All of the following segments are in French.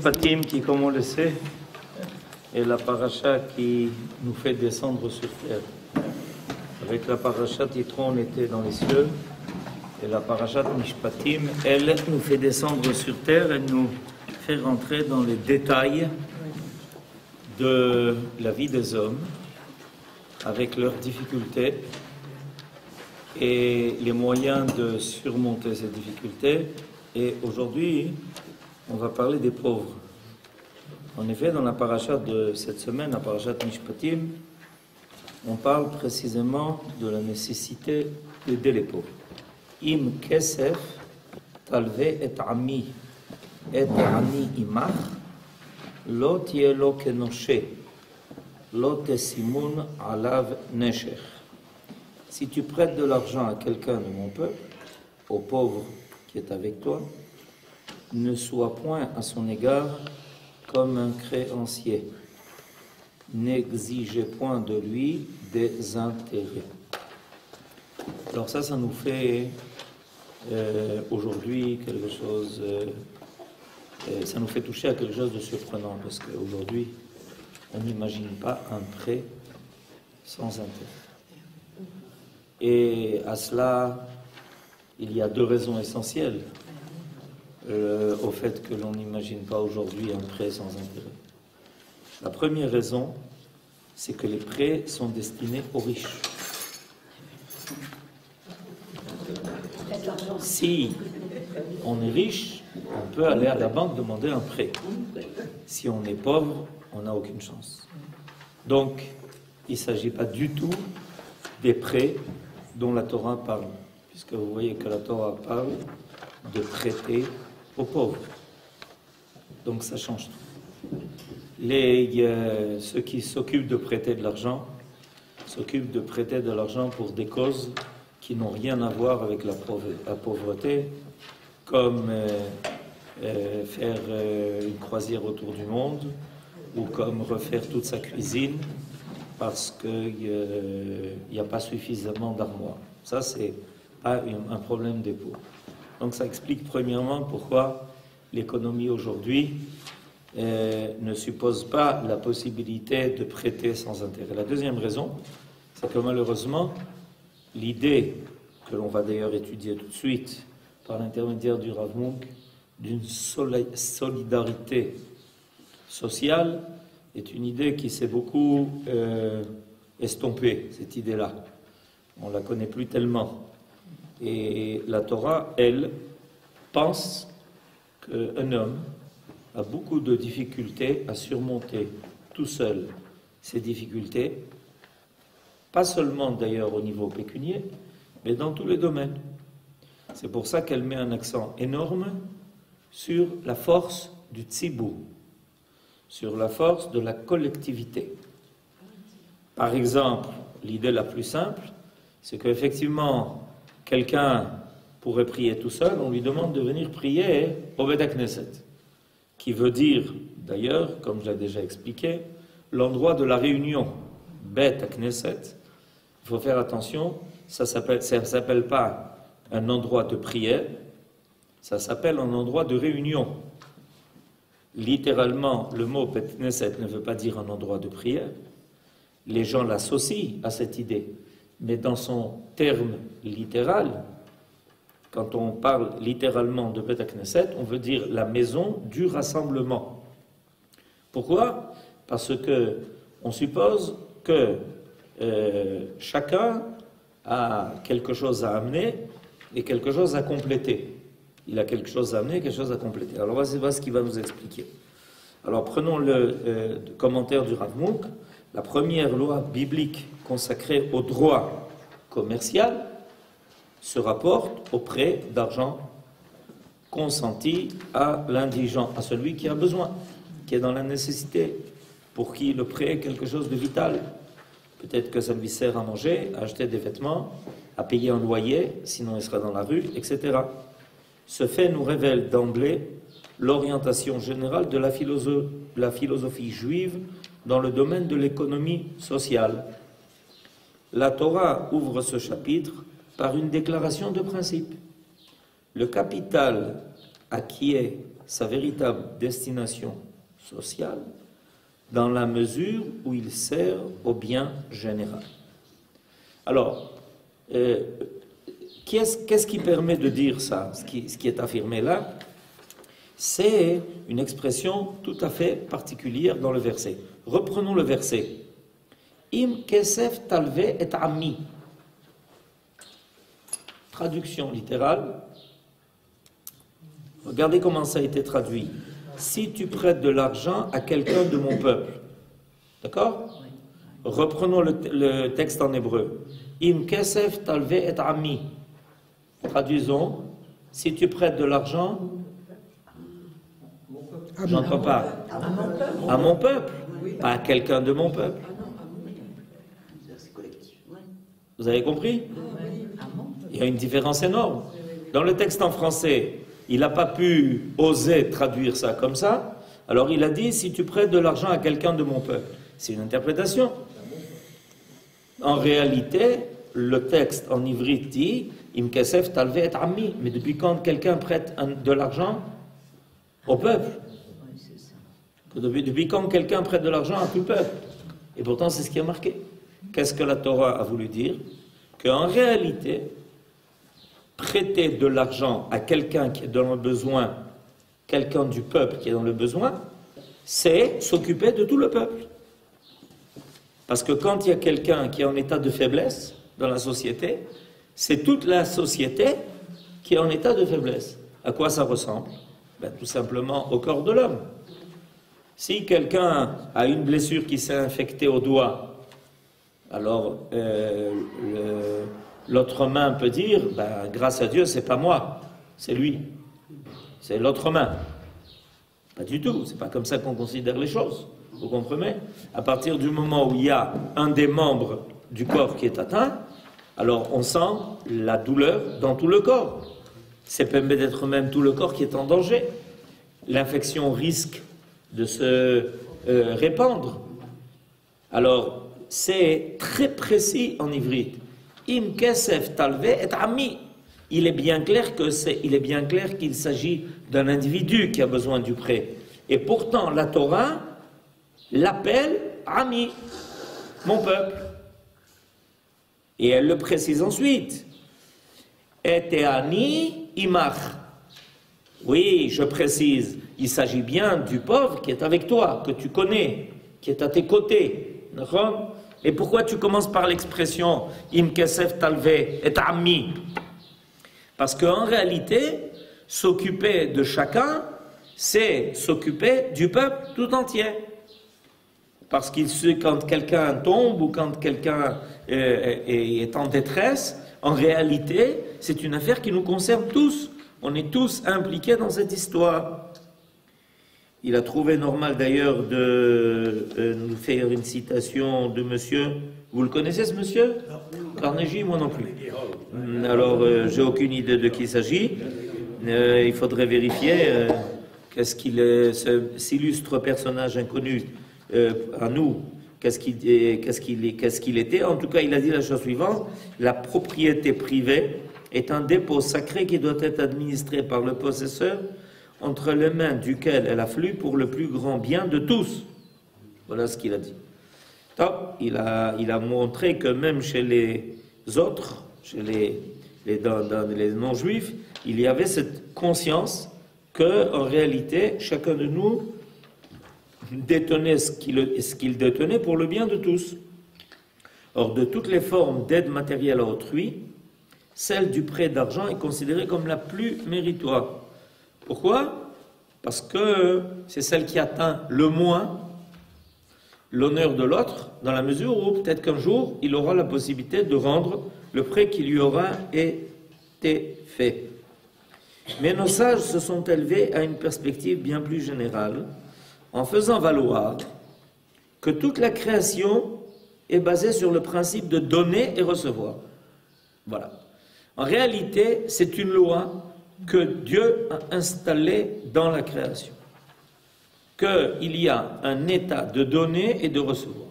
Mishpatim qui, comme on le sait, est la paracha qui nous fait descendre sur terre. Avec la paracha Yitro, on était dans les cieux, et la paracha Mishpatim, elle nous fait descendre sur terre, elle nous fait rentrer dans les détails de la vie des hommes, avec leurs difficultés et les moyens de surmonter ces difficultés. Et aujourd'hui, on va parler des pauvres. En effet, dans la paracha de cette semaine, la paracha Mishpatim, on parle précisément de la nécessité d'aider les pauvres. Im kesef talve et ami imach lo tie lo kenoshe lo tesimun alav nesher. Si tu prêtes de l'argent à quelqu'un de mon peuple, au pauvre qui est avec toi, ne sois point à son égard comme un créancier. N'exigez point de lui des intérêts. Alors ça nous fait aujourd'hui quelque chose, ça nous fait toucher à quelque chose de surprenant, parce qu'aujourd'hui, on n'imagine pas un prêt sans intérêt. Et à cela, il y a deux raisons essentielles au fait que l'on n'imagine pas aujourd'hui un prêt sans intérêt. La première raison, c'est que les prêts sont destinés aux riches. Si on est riche, on peut aller à la banque demander un prêt. Si on est pauvre, on n'a aucune chance. Donc, il ne s'agit pas du tout des prêts dont la Torah parle, puisque vous voyez que la Torah parle de prêter aux pauvres. Donc ça change tout. Ceux qui s'occupent de prêter de l'argent s'occupent de prêter de l'argent pour des causes qui n'ont rien à voir avec la pauvreté, comme faire une croisière autour du monde, ou comme refaire toute sa cuisine parce qu'il n'y a pas suffisamment d'armoires. Ça, c'est pas un problème des pauvres. Donc ça explique premièrement pourquoi l'économie aujourd'hui ne suppose pas la possibilité de prêter sans intérêt. La deuxième raison, c'est que malheureusement, l'idée que l'on va d'ailleurs étudier tout de suite par l'intermédiaire du Rav Munk, d'une solidarité sociale, est une idée qui s'est beaucoup estompée, cette idée-là. On ne la connaît plus tellement. Et la Torah, elle, pense qu'un homme a beaucoup de difficultés à surmonter tout seul ces difficultés, pas seulement d'ailleurs au niveau pécunier, mais dans tous les domaines. C'est pour ça qu'elle met un accent énorme sur la force du tzibur, sur la force de la collectivité. Par exemple, l'idée la plus simple, c'est qu'effectivement, quelqu'un pourrait prier tout seul, on lui demande de venir prier au Bet HaKnesset, qui veut dire, d'ailleurs, comme je l'ai déjà expliqué, l'endroit de la réunion. Bet HaKnesset, il faut faire attention, ça ne s'appelle pas un endroit de prière, ça s'appelle un endroit de réunion. Littéralement, le mot Bet HaKnesset ne veut pas dire un endroit de prière. Les gens l'associent à cette idée. Mais dans son terme littéral, quand on parle littéralement de Bet HaKnesset, on veut dire la maison du rassemblement. Pourquoi? Parce que on suppose que chacun a quelque chose à amener et quelque chose à compléter. Il a quelque chose à amener et quelque chose à compléter. Alors voici ce qu'il va nous expliquer. Alors prenons le commentaire du Rav Munk. La première loi biblique consacrée au droit commercial se rapporte au prêt d'argent consenti à l'indigent, à celui qui a besoin, qui est dans la nécessité, pour qui le prêt est quelque chose de vital. Peut-être que ça lui sert à manger, à acheter des vêtements, à payer un loyer, sinon il sera dans la rue, etc. Ce fait nous révèle d'emblée l'orientation générale de la philosophie juive dans le domaine de l'économie sociale. La Torah ouvre ce chapitre par une déclaration de principe. Le capital à qui est sa véritable destination sociale dans la mesure où il sert au bien général. Alors, qu'est-ce qui permet de dire ça, ce qui est affirmé là? C'est une expression tout à fait particulière dans le verset. Reprenons le verset. Im kesef talve et ami. Traduction littérale. Regardez comment ça a été traduit. Si tu prêtes de l'argent à quelqu'un de mon peuple. D'accord? Reprenons le texte en hébreu. Im kesef talve et ami. Traduisons. Si tu prêtes de l'argent, j'entends pas. À mon peuple, pas à quelqu'un de mon peuple. Vous avez compris? Il y a une différence énorme. Dans le texte en français, il n'a pas pu oser traduire ça comme ça. Alors il a dit, si tu prêtes de l'argent à quelqu'un de mon peuple. C'est une interprétation. En réalité, le texte en ivrite dit, Im kesef talve et ami. Mais depuis quand quelqu'un prête de l'argent au peuple? Depuis quand quelqu'un prête de l'argent à tout le peuple? Et pourtant, c'est ce qui est marqué. Qu'est-ce que la Torah a voulu dire? Qu'en réalité, prêter de l'argent à quelqu'un qui est dans le besoin, quelqu'un du peuple qui est dans le besoin, c'est s'occuper de tout le peuple. Parce que quand il y a quelqu'un qui est en état de faiblesse dans la société, c'est toute la société qui est en état de faiblesse. À quoi ça ressemble? Tout simplement au corps de l'homme. Si quelqu'un a une blessure qui s'est infectée au doigt, alors l'autre main peut dire, grâce à Dieu, c'est pas moi, c'est lui, c'est l'autre main. Pas du tout, c'est pas comme ça qu'on considère les choses. Vous comprenez? À partir du moment où il y a un des membres du corps qui est atteint, alors on sent la douleur dans tout le corps. C'est peut-être même tout le corps qui est en danger. L'infection risque de se répandre. Alors, c'est très précis en ivrite. Im kesef talve et ami. Il est bien clair qu'il s'agit d'un individu qui a besoin du prêt. Et pourtant, la Torah l'appelle ami, mon peuple. Et elle le précise ensuite. Et ani imach. Oui, je précise, il s'agit bien du pauvre qui est avec toi, que tu connais, qui est à tes côtés. Et pourquoi tu commences par l'expression im kesef talve et ami? Parce qu'en réalité, s'occuper de chacun, c'est s'occuper du peuple tout entier. Parce que quand quelqu'un tombe ou quand quelqu'un est en détresse, en réalité, c'est une affaire qui nous concerne tous. On est tous impliqués dans cette histoire. Il a trouvé normal d'ailleurs de nous faire une citation de monsieur. Vous le connaissez ce monsieur? Carnegie, moi non plus. Alors, j'ai aucune idée de qui il s'agit. Il faudrait vérifier qu'est-ce qu'il cet illustre personnage inconnu à nous. Qu'est-ce qu'il était? En tout cas, il a dit la chose suivante: la propriété privée est un dépôt sacré qui doit être administré par le possesseur entre les mains duquel elle afflue pour le plus grand bien de tous. Voilà ce qu'il a dit. Top. Il a montré que même chez les autres, chez dans les non-juifs, il y avait cette conscience qu'en réalité, chacun de nous détenait ce qu'il détenait pour le bien de tous. Or, de toutes les formes d'aide matérielle à autrui, celle du prêt d'argent est considérée comme la plus méritoire. Pourquoi? Parce que c'est celle qui atteint le moins l'honneur de l'autre, dans la mesure où peut-être qu'un jour, il aura la possibilité de rendre le prêt qui lui aura été fait. Mais nos sages se sont élevés à une perspective bien plus générale, en faisant valoir que toute la création est basée sur le principe de donner et recevoir. Voilà. En réalité, c'est une loi que Dieu a installée dans la création. Qu'il y a un état de donner et de recevoir.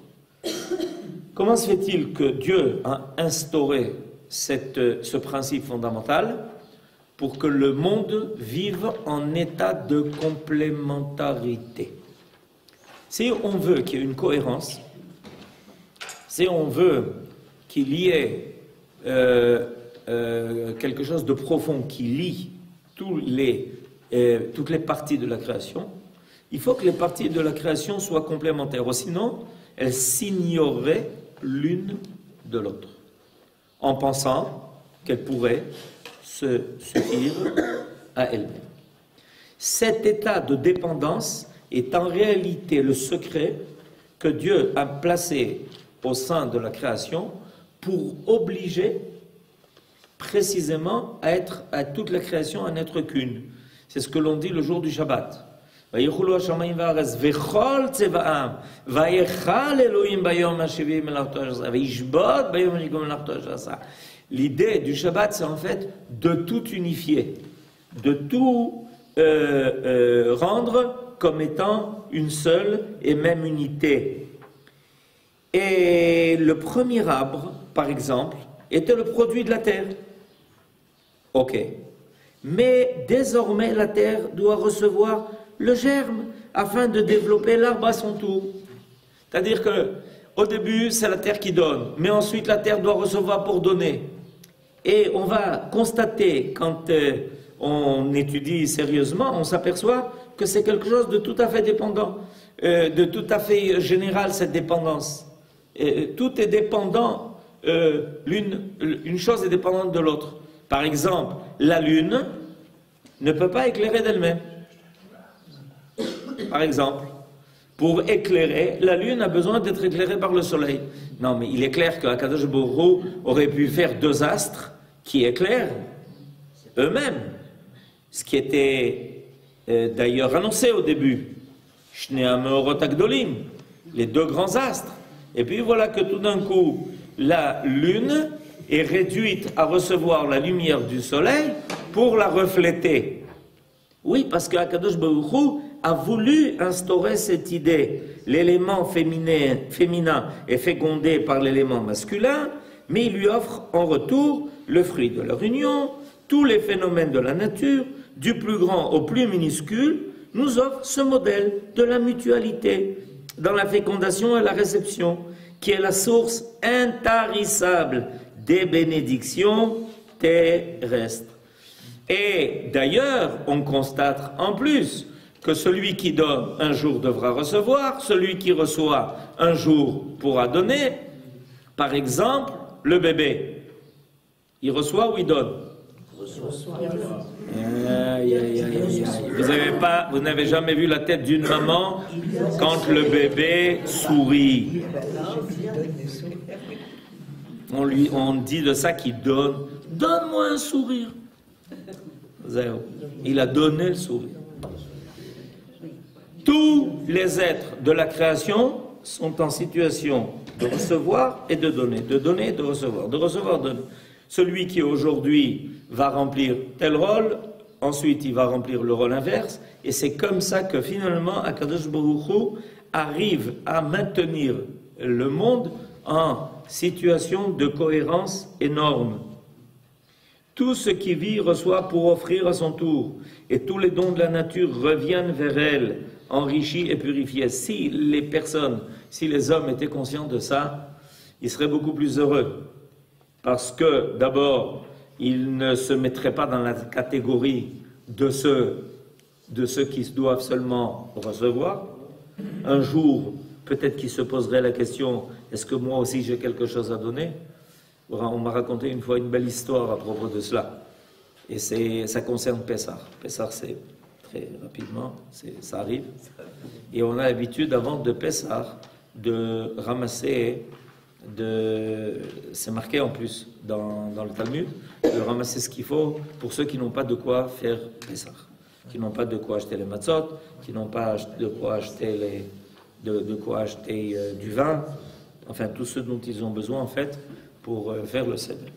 Comment se fait-il que Dieu a instauré ce principe fondamental? pour que le monde vive en état de complémentarité. Si on veut qu'il y ait une cohérence, si on veut qu'il y ait quelque chose de profond qui lie toutes les parties de la création, il faut que les parties de la création soient complémentaires, ou sinon elles s'ignoreraient l'une de l'autre, en pensant qu'elles pourraient se suffire à elles-mêmes. Cet état de dépendance est en réalité le secret que Dieu a placé au sein de la création pour obliger précisément à toute la création à n'être qu'une. C'est ce que l'on dit le jour du Shabbat. L'idée du Shabbat, c'est en fait de tout unifier, de tout rendre comme étant une seule et même unité. Et le premier arbre, par exemple, était le produit de la terre. Ok. Mais désormais, la terre doit recevoir le germe afin de développer l'arbre à son tour. C'est-à-dire qu'au début, c'est la terre qui donne, mais ensuite la terre doit recevoir pour donner. Et on va constater, quand on étudie sérieusement, on s'aperçoit que c'est quelque chose de tout à fait dépendant, de tout à fait général, cette dépendance. Tout est dépendant, une chose est dépendante de l'autre. Par exemple, la lune ne peut pas éclairer d'elle-même. Par exemple, pour éclairer, la lune a besoin d'être éclairée par le soleil. Non, mais il est clair qu'Akadosh Baruch Hu aurait pu faire deux astres qui éclairent eux-mêmes. Ce qui était d'ailleurs annoncé au début. Shnei HaMeorot HaGdolim, les deux grands astres. Et puis voilà que tout d'un coup, la lune est réduite à recevoir la lumière du soleil pour la refléter. Oui, parce qu'Akadosh Baruch Hu a voulu instaurer cette idée. L'élément féminin est fécondé par l'élément masculin, mais il lui offre en retour le fruit de leur union. Tous les phénomènes de la nature, du plus grand au plus minuscule, nous offrent ce modèle de la mutualité dans la fécondation et la réception, qui est la source intarissable des bénédictions terrestres. Et d'ailleurs, on constate en plus que celui qui donne un jour devra recevoir, celui qui reçoit un jour pourra donner. Par exemple, le bébé, il reçoit ou il donne? Vous n'avez jamais vu la tête d'une maman quand le bébé sourit. On dit de ça qu'il donne. Donne-moi un sourire. Il a donné le sourire. Tous les êtres de la création sont en situation de recevoir et de donner et de recevoir, de donner. Celui qui aujourd'hui va remplir tel rôle, ensuite il va remplir le rôle inverse, et c'est comme ça que finalement Akadosh Baruch Hu arrive à maintenir le monde en situation de cohérence énorme. Tout ce qui vit reçoit pour offrir à son tour, et tous les dons de la nature reviennent vers elle, enrichis et purifiés. Si les personnes, si les hommes étaient conscients de ça, ils seraient beaucoup plus heureux. Parce que, d'abord, ils ne se mettraient pas dans la catégorie de ceux qui doivent seulement recevoir. Un jour, peut-être qu'ils se poseraient la question, est-ce que moi aussi j'ai quelque chose à donner? On m'a raconté une fois une belle histoire à propos de cela. Et ça concerne Pessah. Pessah, c'est très rapidement, ça arrive. Et on a l'habitude, avant de Pessah, de ramasser, c'est marqué en plus dans le Talmud, de ramasser ce qu'il faut pour ceux qui n'ont pas de quoi faire Pessah, qui n'ont pas de quoi acheter les matzot, qui n'ont pas de quoi acheter du vin, enfin tout ce dont ils ont besoin en fait pour faire le seder.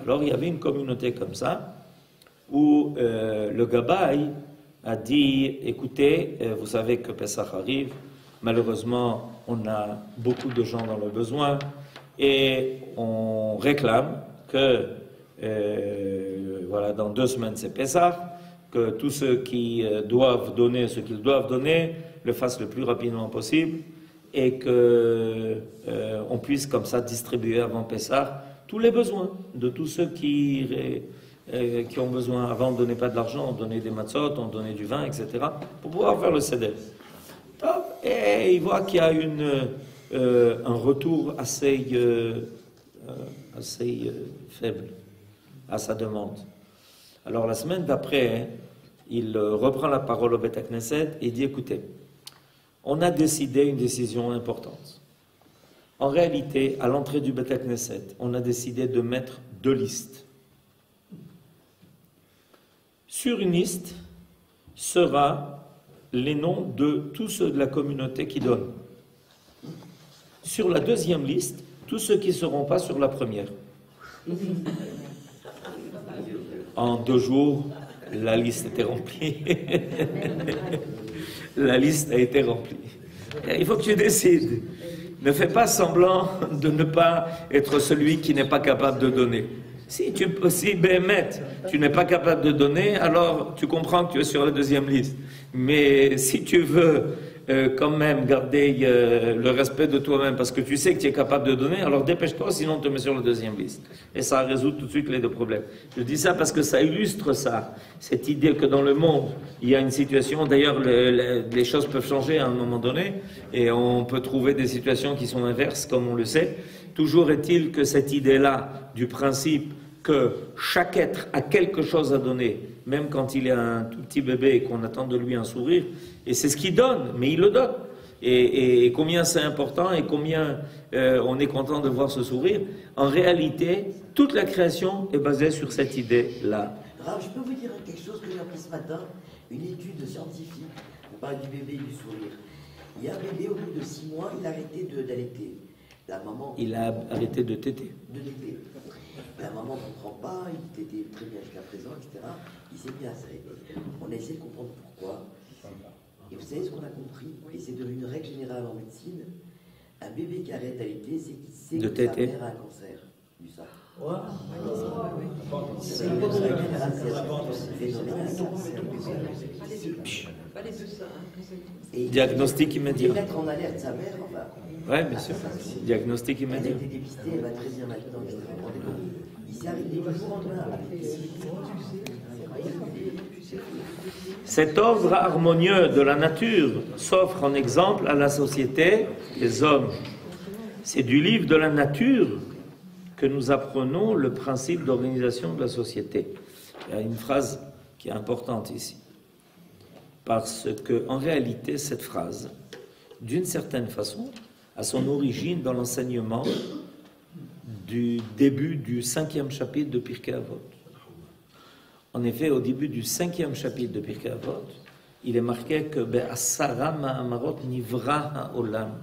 Alors il y avait une communauté comme ça où le Gabaï a dit, écoutez, vous savez que Pessah arrive, malheureusement on a beaucoup de gens dans le besoin et on réclame que voilà, dans 2 semaines c'est Pessah, que tous ceux qui doivent donner ce qu'ils doivent donner le fassent le plus rapidement possible et que on puisse comme ça distribuer avant Pessah tous les besoins de tous ceux qui ont besoin. Avant on ne donnait pas de l'argent, on donnait des matzot, on donnait du vin, etc. pour pouvoir faire le seder. Et il voit qu'il y a un retour assez faible à sa demande. Alors la semaine d'après, il reprend la parole au Beth Knesset et dit, écoutez, on a décidé une décision importante. En réalité, à l'entrée du Beth Knesset, on a décidé de mettre 2 listes. Sur une liste sera les noms de tous ceux de la communauté qui donnent. Sur la 2e liste, tous ceux qui ne seront pas sur la première. En 2 jours, la liste était remplie. La liste a été remplie. Il faut que tu décides. Ne fais pas semblant de ne pas être celui qui n'est pas capable de donner. Si Béhémet, tu n'es pas capable de donner, alors tu comprends que tu es sur la 2e liste. Mais si tu veux quand même garder le respect de toi-même, parce que tu sais que tu es capable de donner, alors dépêche-toi, sinon on te met sur la 2e liste. Et ça résout tout de suite les 2 problèmes. Je dis ça parce que ça illustre ça, cette idée que dans le monde, il y a une situation, d'ailleurs les choses peuvent changer à un moment donné, et on peut trouver des situations qui sont inverses, comme on le sait. Toujours est-il que cette idée-là, du principe que chaque être a quelque chose à donner, même quand il est un tout petit bébé et qu'on attend de lui un sourire, et c'est ce qu'il donne, mais il le donne. Et combien c'est important et combien on est content de voir ce sourire. En réalité, toute la création est basée sur cette idée-là. Rav, je peux vous dire quelque chose que j'ai appris ce matin, une étude scientifique, on parle du bébé et du sourire. Il y a un bébé, au bout de 6 mois, il a arrêté d'allaiter. La maman... Il a arrêté de téter. De téter. La maman ne comprend pas, il tétait très bien jusqu'à présent, etc. Il s'est mis à s'arrêter. On a essayé de comprendre pourquoi. Et vous savez ce qu'on a compris, et c'est devenu une règle générale en médecine, un bébé qui arrête d'allaiter, c'est qu'il sait que sa mère a un cancer du sein. C'est une Et diagnostic immédiat. Et mettre en alerte sa mère, enfin. Oui, bien sûr. Diagnostic immédiat. Elle a été dépistée, elle va très bien maintenant. Il s'est arrêté du jour au lendemain. Cet ordre harmonieux de la nature s'offre en exemple à la société, les hommes. C'est du livre de la nature que nous apprenons le principe d'organisation de la société. Il y a une phrase qui est importante ici. Parce que, en réalité, cette phrase, d'une certaine façon, a son origine dans l'enseignement du début du 5e chapitre de Pirkei Avot. En effet, au début du 5e chapitre de Pirkei Avot, il est marqué que Be'asara ma'amarot nivra ha'olam.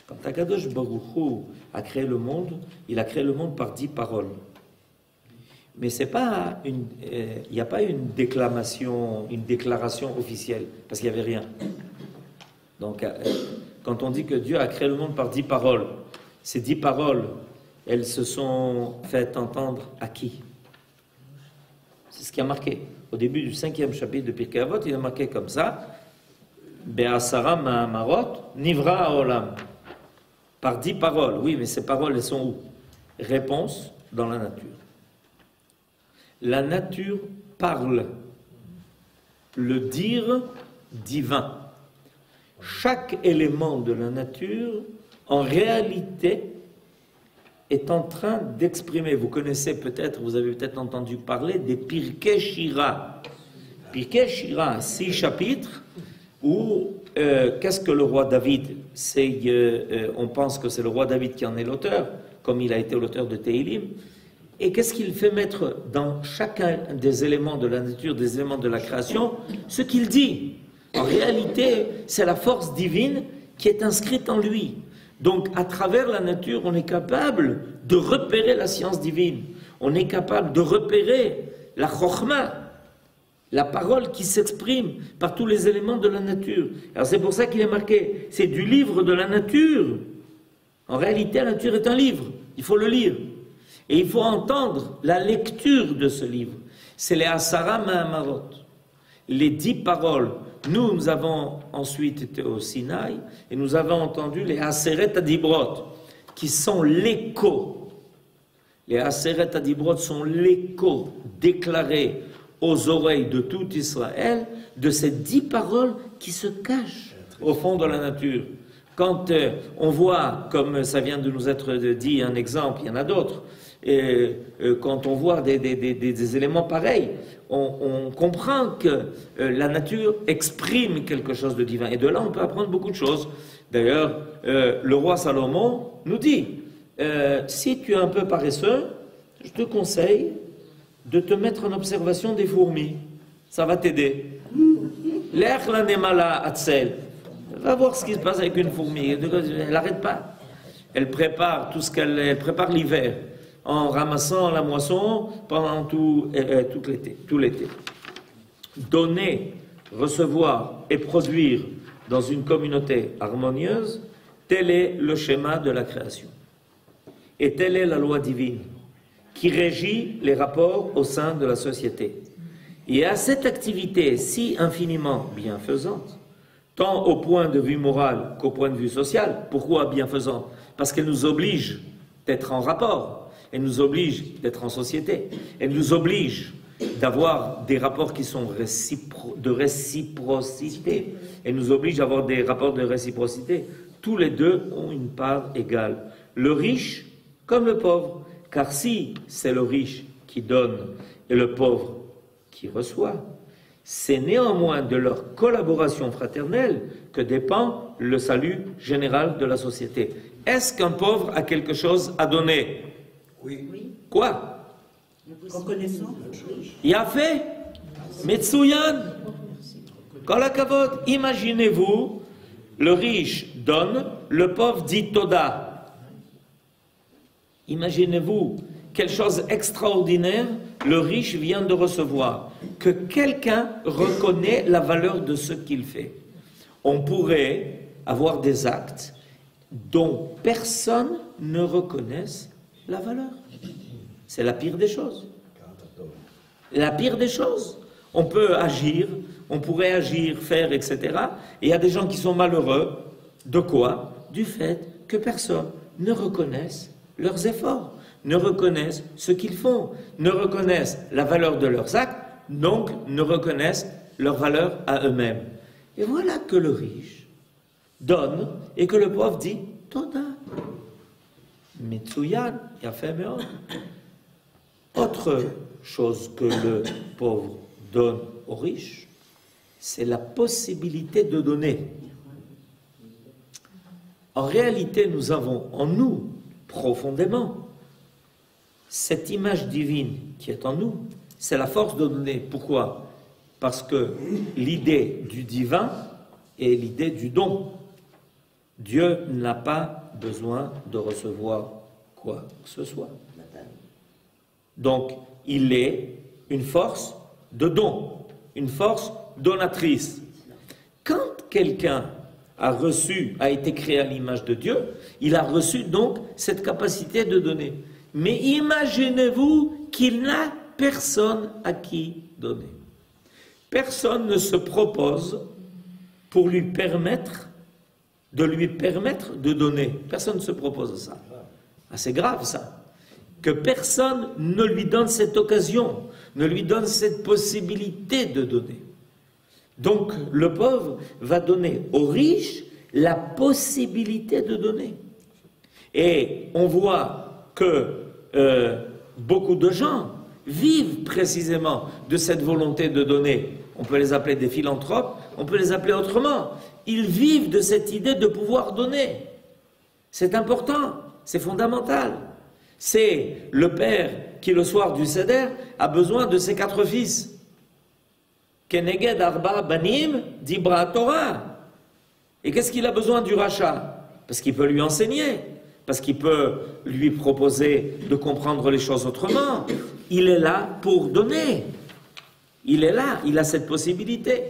Quand Akadosh Baruch Hu a créé le monde, il a créé le monde par 10 paroles. Mais c'est pas il n'y a pas une déclaration officielle, parce qu'il n'y avait rien. Donc, quand on dit que Dieu a créé le monde par 10 paroles, ces 10 paroles, elles se sont faites entendre à qui? C'est ce qui a marqué. Au début du 5e chapitre de Pirkei Avot, il a marqué comme ça, Be'asara ma'amarot nivra ha'olam. Par 10 paroles. Oui, mais ces paroles, elles sont où? Réponse dans la nature. La nature parle. Le dire divin. Chaque élément de la nature, en réalité, est en train d'exprimer. Vous connaissez peut-être, vous avez peut-être entendu parler des Pirkei Shira. Pirkei Shira, 6 chapitres où qu'est-ce que le roi David, on pense que c'est le roi David qui en est l'auteur, comme il a été l'auteur de Tehillim. Et qu'est-ce qu'il fait mettre dans chacun des éléments de la nature, des éléments de la création, ce qu'il dit. En réalité, c'est la force divine qui est inscrite en lui. Donc, à travers la nature, on est capable de repérer la science divine. On est capable de repérer la chokhma, la parole qui s'exprime par tous les éléments de la nature. Alors c'est pour ça qu'il est marqué, c'est du livre de la nature. En réalité, la nature est un livre, il faut le lire. Et il faut entendre la lecture de ce livre. C'est les Asara Mahamarot, les 10 paroles. Nous avons ensuite été au Sinaï et nous avons entendu les Aseret Adibrot, qui sont l'écho. Les Aseret Adibrot sont l'écho déclaré aux oreilles de tout Israël de ces 10 paroles qui se cachent au fond de la nature. Quand on voit, comme ça vient de nous être dit un exemple, il y en a d'autres, quand on voit des éléments pareils, on comprend que la nature exprime quelque chose de divin. Et de là, on peut apprendre beaucoup de choses. D'ailleurs, le roi Salomon nous dit, si tu es un peu paresseux, je te conseille de te mettre en observation des fourmis. Ça va t'aider. L'ech la nemala atzel. Va voir ce qui se passe avec une fourmi. Elle n'arrête pas. Elle prépare elle prépare l'hiver en ramassant la moisson pendant tout l'été. Donner, recevoir et produire dans une communauté harmonieuse, tel est le schéma de la création. Et telle est la loi divine qui régit les rapports au sein de la société. Et à cette activité si infiniment bienfaisante, tant au point de vue moral qu'au point de vue social. Pourquoi bienfaisante? Parce qu'elle nous oblige d'être en rapport, elle nous oblige d'être en société, elle nous oblige d'avoir des rapports qui sont de réciprocité, elle nous oblige d'avoir des rapports de réciprocité. Tous les deux ont une part égale, le riche comme le pauvre, car si c'est le riche qui donne et le pauvre qui reçoit, c'est néanmoins de leur collaboration fraternelle que dépend le salut général de la société. Est-ce qu'un pauvre a quelque chose à donner? Oui. Quoi? Reconnaissant. Yafé, Metsuyan, Kol hakavod. Imaginez-vous, le riche donne, le pauvre dit Toda. Imaginez-vous, quelle chose extraordinaire le riche vient de recevoir, que quelqu'un reconnaît la valeur de ce qu'il fait. On pourrait avoir des actes dont personne ne reconnaisse la valeur. C'est la pire des choses. La pire des choses. On peut agir, on pourrait agir, faire, etc. Et il y a des gens qui sont malheureux. De quoi? Du fait que personne ne reconnaisse leurs efforts, ne reconnaissent ce qu'ils font, ne reconnaissent la valeur de leurs actes, donc ne reconnaissent leur valeur à eux-mêmes. Et voilà que le riche donne et que le pauvre dit Toda. Mitsuyan, Yafé Meod. Autre chose que le pauvre donne au riche, c'est la possibilité de donner. En réalité, nous avons en nous, profondément, cette image divine qui est en nous, c'est la force de donner. Pourquoi? Parce que l'idée du divin est l'idée du don. Dieu n'a pas besoin de recevoir quoi que ce soit. Donc, il est une force de don, une force donatrice. Quand quelqu'un a été créé à l'image de Dieu, il a reçu donc cette capacité de donner. Mais imaginez-vous qu'il n'a personne à qui donner. Personne ne se propose pour lui permettre de donner. Personne ne se propose ça. Ah, c'est grave ça. Que personne ne lui donne cette occasion, ne lui donne cette possibilité de donner. Donc le pauvre va donner au riche la possibilité de donner. Et on voit que beaucoup de gens vivent précisément de cette volonté de donner. On peut les appeler des philanthropes, on peut les appeler autrement. Ils vivent de cette idée de pouvoir donner. C'est important, c'est fondamental. C'est le père qui, le soir du Seder, a besoin de ses 4 fils. Keneged arba banim dibra Torah. Et qu'est-ce qu'il a besoin du rachat? Parce qu'il peut lui enseigner, parce qu'il peut lui proposer de comprendre les choses autrement. Il est là pour donner. Il est là, il a cette possibilité.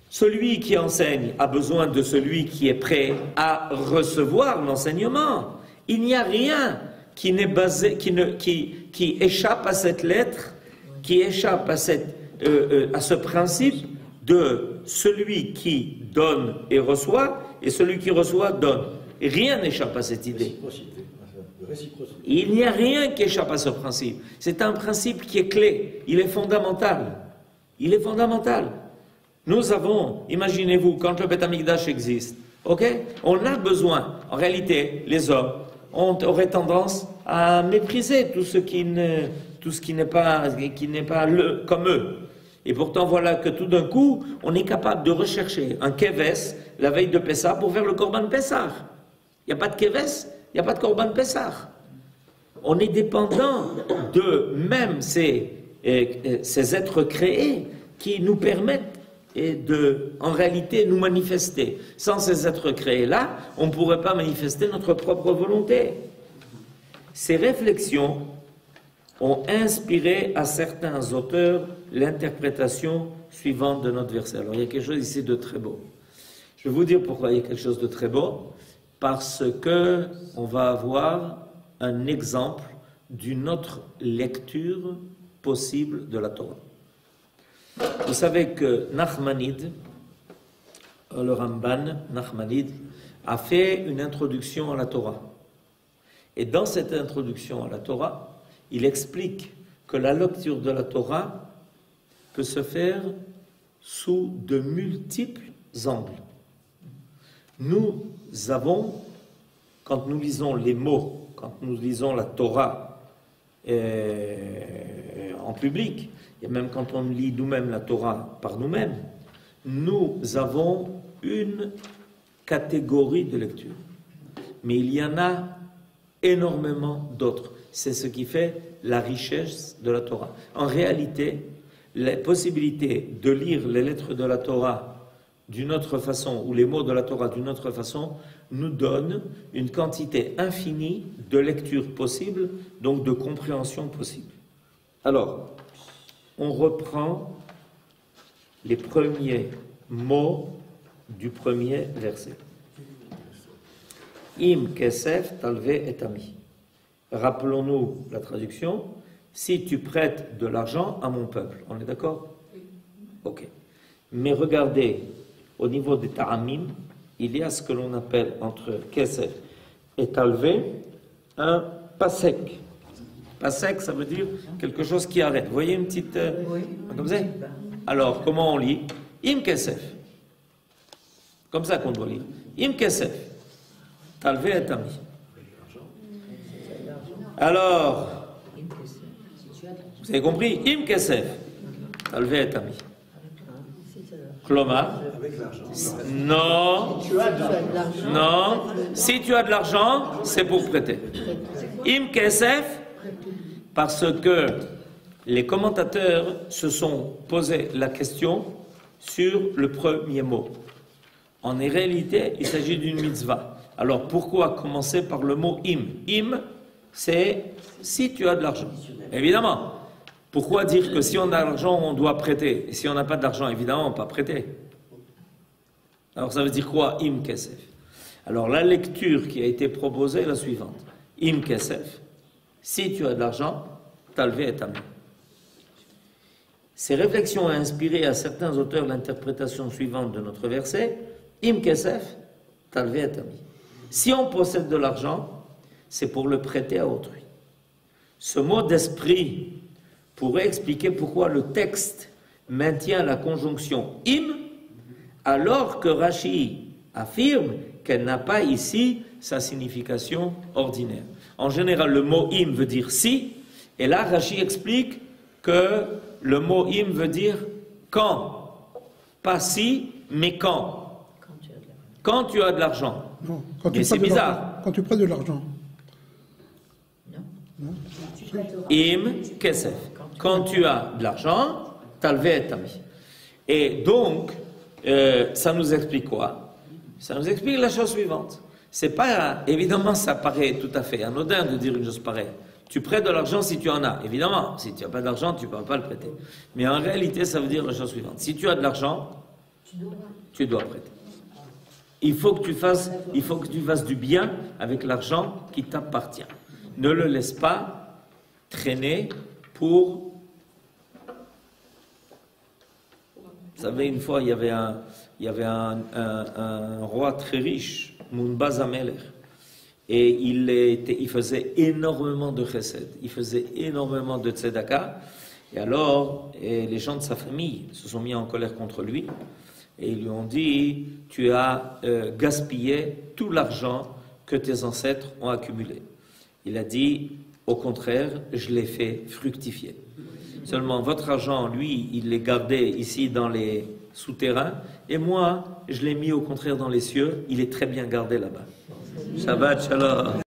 Celui qui enseigne a besoin de celui qui est prêt à recevoir l'enseignement. Il n'y a rien qui n'est basé, qui échappe à cette lettre, qui échappe à ce principe de celui qui donne et reçoit, et celui qui reçoit donne. Et rien n'échappe à cette idée. Il n'y a rien qui échappe à ce principe. C'est un principe qui est clé, il est fondamental. Il est fondamental. Nous avons, imaginez-vous, quand le Beth Amikdash existe, ok, on a besoin, en réalité, les hommes auraient tendance à mépriser tout ce qui n'est pas comme eux. Et pourtant, voilà que tout d'un coup, on est capable de rechercher un keves la veille de Pessah pour faire le Korban Pessah. Il n'y a pas de keves, il n'y a pas de Korban Pessah. On est dépendant de même ces êtres créés qui nous permettent en réalité nous manifester. Sans ces êtres créés-là, on ne pourrait pas manifester notre propre volonté. Ces réflexions ont inspiré à certains auteurs l'interprétation suivante de notre verset. Alors il y a quelque chose ici de très beau. Je vais vous dire pourquoi il y a quelque chose de très beau. Parce que on va avoir un exemple d'une autre lecture possible de la Torah. Vous savez que Nachmanide, le Ramban Nachmanide, a fait une introduction à la Torah. Et dans cette introduction à la Torah, il explique que la lecture de la Torah peut se faire sous de multiples angles. Nous avons, quand nous lisons les mots, quand nous lisons la Torah en public, et même quand on lit nous-mêmes la Torah par nous-mêmes, nous avons une catégorie de lecture. Mais il y en a énormément d'autres. C'est ce qui fait la richesse de la Torah. En réalité, la possibilité de lire les lettres de la Torah d'une autre façon, ou les mots de la Torah d'une autre façon, nous donne une quantité infinie de lectures possibles, donc de compréhension possible. Alors, on reprend les premiers mots du premier verset. Im kesef talve et ami. Rappelons-nous la traduction. Si tu prêtes de l'argent à mon peuple. On est d'accord? Ok. Mais regardez, au niveau des ta'amim, il y a ce que l'on appelle entre kesef et talve un pasek. Pasek, ça veut dire quelque chose qui arrête. Vous voyez une petite... comme ça? Alors, comment on lit? Im kesef. Comme ça qu'on doit lire. Im kesef. Talve et ami. Alors, vous avez compris? Im kesef. Talve et ami. Klomar. Non. Non. Si tu as de l'argent, c'est pour prêter. Im kesef. Parce que les commentateurs se sont posé la question sur le premier mot. En réalité, il s'agit d'une mitzvah. Alors pourquoi commencer par le mot im? Im, c'est si tu as de l'argent. Évidemment. Pourquoi dire que si on a de l'argent, on doit prêter? Et si on n'a pas d'argent, évidemment, on ne peut pas prêter. Alors ça veut dire quoi, im kesef? Alors la lecture qui a été proposée est la suivante. Im kesef. Si tu as de l'argent, talve et ami. Ces réflexions ont inspiré à certains auteurs l'interprétation suivante de notre verset. Im kesef, talve et ami. Si on possède de l'argent, c'est pour le prêter à autrui. Ce mot d'esprit pourrait expliquer pourquoi le texte maintient la conjonction im, alors que Rashi affirme qu'elle n'a pas ici sa signification ordinaire. En général, le mot im veut dire si, et là, Rashi explique que le mot im veut dire quand. Pas si, mais quand. Quand tu as de l'argent. Non, et c'est bizarre. Quand tu prêtes de l'argent. Non. Im kesef. Quand tu as de l'argent, talve et ami. Et donc, ça nous explique quoi? Ça nous explique la chose suivante. C'est pas, évidemment, ça paraît tout à fait anodin de dire une chose pareille. Tu prêtes de l'argent si tu en as. Évidemment, si tu n'as pas d'argent, tu ne peux pas le prêter. Mais en réalité, ça veut dire la chose suivante. Si tu as de l'argent, tu dois prêter. Il faut que tu fasses du bien avec l'argent qui t'appartient. ne le laisse pas traîner pour... Vous savez, une fois, il y avait un roi très riche, Munbaz Amelech, et il faisait énormément de chesed, il faisait énormément de tzedaka, et alors les gens de sa famille se sont mis en colère contre lui, et ils lui ont dit, tu as gaspillé tout l'argent que tes ancêtres ont accumulé. Il a dit, au contraire, je l'ai fait fructifier. Seulement, votre argent, lui, il l'est gardé ici dans les souterrains, et moi, je l'ai mis au contraire dans les cieux, il est très bien gardé là-bas. Shabbat Shalom.